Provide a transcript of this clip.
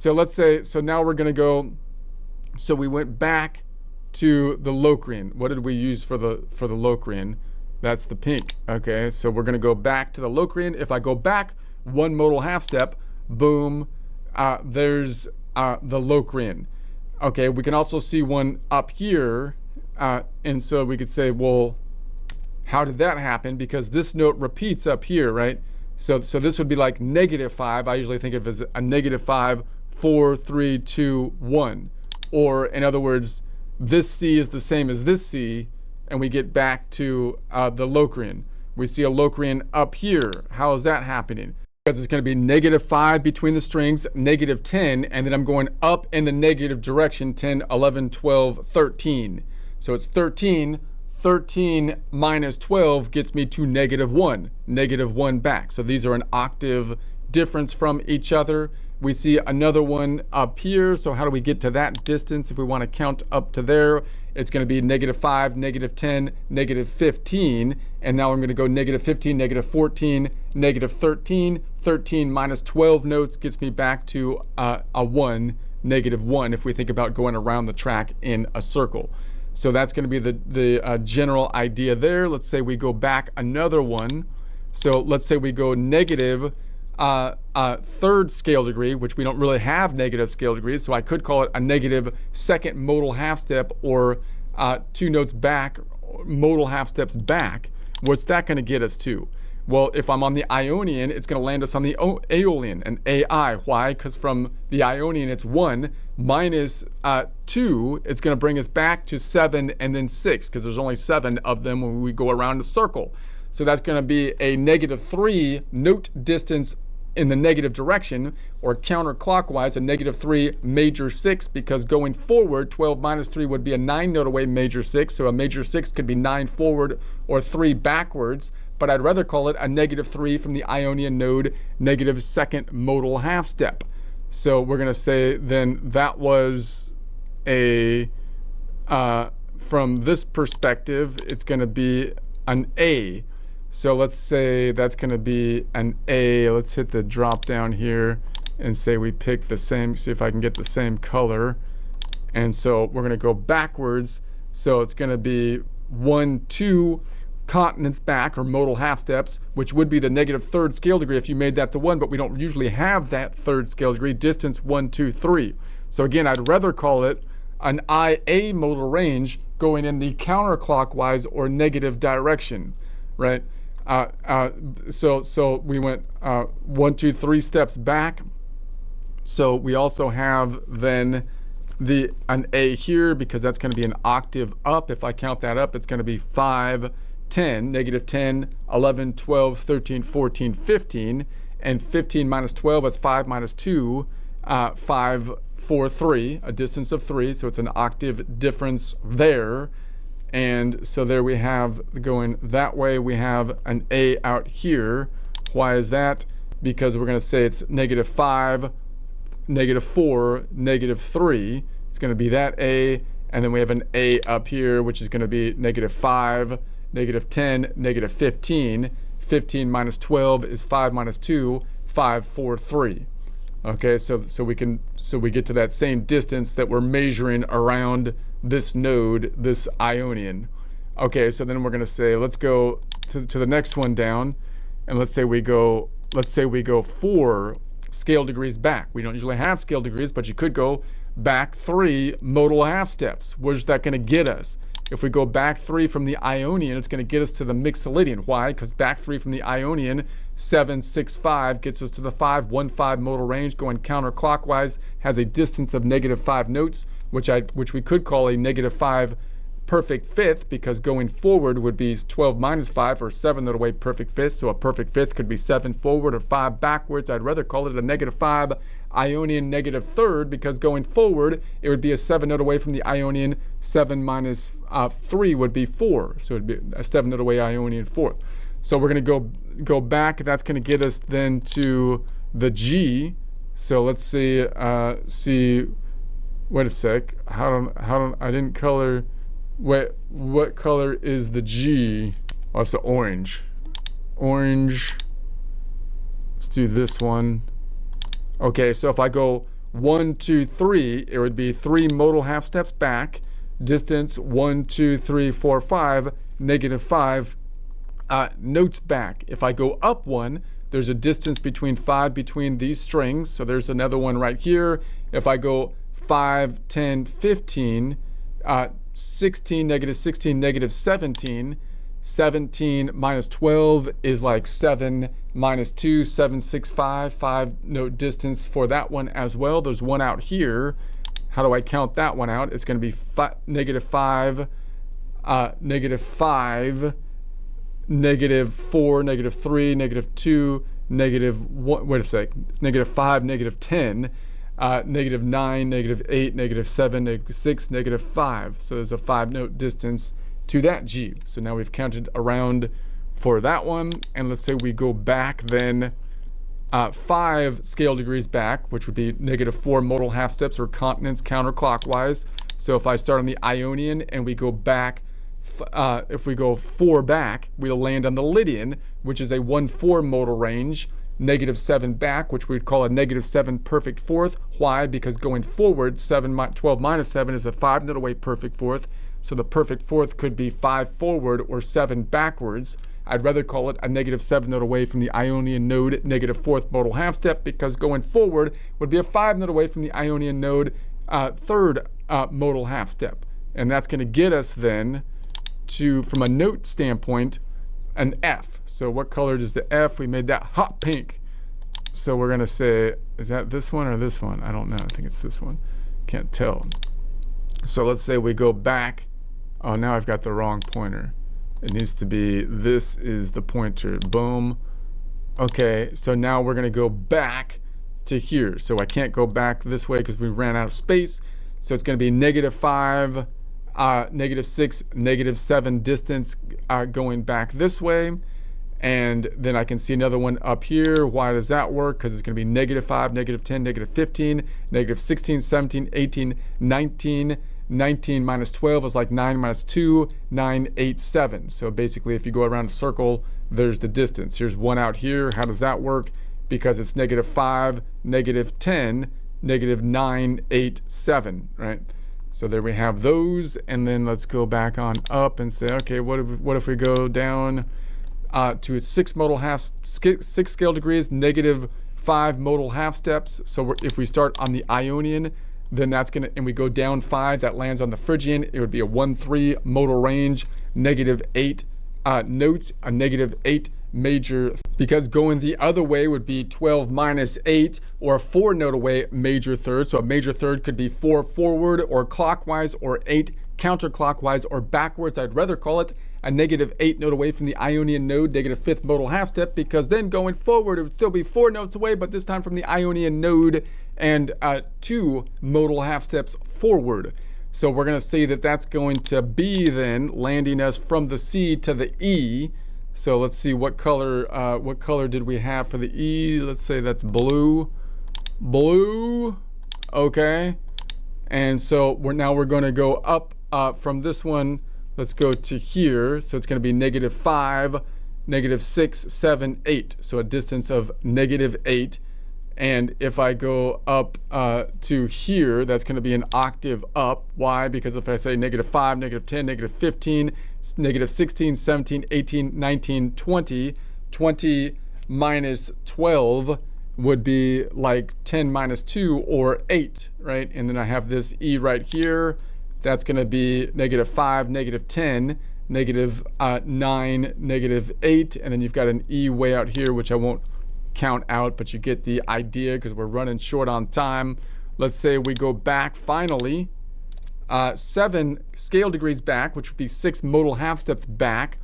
So let's say, so now we're going to go, so we went back to the Locrian. What did we use for the Locrian? That's the pink. Okay, so we're going to go back to the Locrian. If I go back one modal half step, boom, there's the Locrian. Okay, we can also see one up here, and so we could say, well, how did that happen? Because this note repeats up here, right? So this would be like -5. I usually think of it as a -5, 4, 3, 2, 1. Or in other words, this C is the same as this C, and we get back to the Locrian. We see a Locrian up here. How is that happening? Because it's going to be -5 between the strings, -10, and then I'm going up in the negative direction, 10, 11, 12, 13. So it's 13. 13 minus 12 gets me to -1, -1 back. So these are an octave difference from each other. We see another one up here. So how do we get to that distance? If we want to count up to there, it's going to be -5, -10, -15. And now I'm going to go -15, -14, -13. 13 minus 12 notes gets me back to a 1, -1, if we think about going around the track in a circle. So that's going to be the general idea there. Let's say we go back another one. So let's say we go negative third scale degree, which we don't really have negative scale degrees. So I could call it a negative second modal half step, or 2 notes back, modal half steps back. What's that going to get us to? Well, if I'm on the Ionian, it's going to land us on the Aeolian, an AI. Why? Because from the Ionian, it's 1 minus 2. It's going to bring us back to 7 and then 6, because there's only 7 of them when we go around a circle. So that's going to be a -3 note distance in the negative direction, or counterclockwise, a -3 major 6, because going forward, 12 minus 3 would be a 9 note away major 6. So a major 6 could be 9 forward or 3 backwards. But I'd rather call it a -3 from the Ionian node, -2nd modal half step. So we're going to say then that was a, from this perspective, it's going to be an A. So let's say that's going to be an A. Let's hit the drop down here and say we pick the same, see if I can get the same color. And so we're going to go backwards. So it's going to be 1, 2 continents back, or modal half steps, which would be the -3rd scale degree if you made that the 1, but we don't usually have that 3rd scale degree, distance 1, 2, 3. So again, I'd rather call it an IA modal range going in the counterclockwise or negative direction, right? So we went 1, 2, 3 steps back. So we also have then an A here, because that's going to be an octave up. If I count that up, it's going to be 5, 10, -10, 11, 12, 13, 14, 15, and 15 minus 12, that's 5 minus 2, 5, 4, 3, a distance of 3, so it's an octave difference there. And so there we have, going that way, we have an A out here. Why is that? Because we're going to say it's -5, -4, -3. It's going to be that A, and then we have an A up here, which is going to be -5, -10, -15. 15 minus 12 is 5 minus 2, 5, 4, 3. Okay, so we get to that same distance that we're measuring around this node, this Ionian. Okay, so then we're going to say, let's go to the next one down, and let's say we go 4 scale degrees back. We don't usually have scale degrees, but you could go back 3 modal half steps. Where's that going to get us? If we go back 3 from the Ionian, it's going to get us to the Mixolydian. Why? Because back 3 from the Ionian, 7, 6, 5 gets us to the 5, 1, 5 modal range, going counterclockwise, has a distance of -5 notes, which we could call a -5 perfect fifth, because going forward would be 12 minus 5, or 7 note away perfect fifth. So a perfect fifth could be 7 forward or 5 backwards. I'd rather call it a -5 Ionian -3rd, because going forward it would be a 7 note away from the Ionian. 7 minus 3 would be 4, so it'd be a 7 note away Ionian 4th. So we're going to go back. That's going to get us then to the G. So let's see. Wait a sec. I didn't color. What color is the G? Oh, it's the orange. Orange. Let's do this one. Okay, so if I go 1, 2, 3, it would be 3 modal half steps back. Distance 1, 2, 3, 4, 5, negative 5 notes back. If I go up 1, there's a distance between 5 between these strings. So there's another one right here. If I go 5, 10, 15, 16, negative 16, negative 17, 17 minus 12 is like 7 minus 2, 7, 6, 5, 5 note distance for that one as well. There's one out here. How do I count that one out? It's going to be negative 5, negative 5, negative 4, negative 3, negative 2, negative 1, wait a sec, negative 5, negative 10, negative 9, negative 8, negative 7, negative 6, negative 5. So there's a 5 note distance to that G. So now we've counted around for that one. And let's say we go back then 5 scale degrees back, which would be negative 4 modal half steps or continents counterclockwise. So if I start on the Ionian and we go back, if we go 4 back, we'll land on the Lydian, which is a 1-4 modal range. Negative 7 back, which we'd call a negative 7 perfect fourth. Why? Because going forward, 12 minus 7 is a 5 note away perfect fourth. So the perfect fourth could be 5 forward or 7 backwards. I'd rather call it a negative 7 note away from the Ionian node, negative 4th modal half step, because going forward would be a 5 note away from the Ionian node, 3rd modal half step. And that's going to get us then to, from a note standpoint, an F. So what color does the F? We made that hot pink. So we're going to say, is that this one or this one? I don't know. I think it's this one. Can't tell. So let's say we go back. Oh, now I've got the wrong pointer. It needs to be, this is the pointer. Boom. Okay, so now we're going to go back to here. So I can't go back this way because we ran out of space. So it's going to be negative 5, negative 6, negative 7 distance going back this way. And then I can see another one up here. Why does that work? Because it's going to be negative 5, negative 10, negative 15, negative 16, 17, 18, 19. 19 minus 12 is like 9 minus 2, 9, 8, 7. So basically, if you go around a circle, there's the distance. Here's one out here. How does that work? Because it's negative 5, negative 10, negative 9, 8, 7, right? So there we have those. And then let's go back on up and say, okay, what if we go down to 6 scale degrees, negative 5 modal half steps. So if we start on the Ionian, then that's going to, and we go down 5, that lands on the Phrygian. It would be a 1-3 modal range, negative 8 notes, a negative 8 major, because going the other way would be 12 minus 8, or a 4 note away major third. So a major third could be 4 forward or clockwise, or 8 counterclockwise or backwards. I'd rather call it a negative 8 note away from the Ionian node, negative 5th modal half step, because then going forward it would still be 4 notes away, but this time from the Ionian node, and 2 modal half steps forward. So we're going to say that that's going to be then landing us from the C to the E. So let's see what color did we have for the E. Let's say that's blue. Okay. And so we're going to go up from this one. Let's go to here. So it's going to be negative 5, negative 6, 7, 8. So a distance of negative 8. And if I go up to here, that's going to be an octave up. Why? Because if I say negative 5, negative 10, negative 15, negative 16, 17, 18, 19, 20, 20 minus 12 would be like 10 minus 2 or 8, right? And then I have this E right here. That's going to be negative 5, negative 10, negative 9, negative 8. And then you've got an E way out here, which I won't count out, but you get the idea because we're running short on time. Let's say we go back finally 7 scale degrees back, which would be 6 modal half steps back.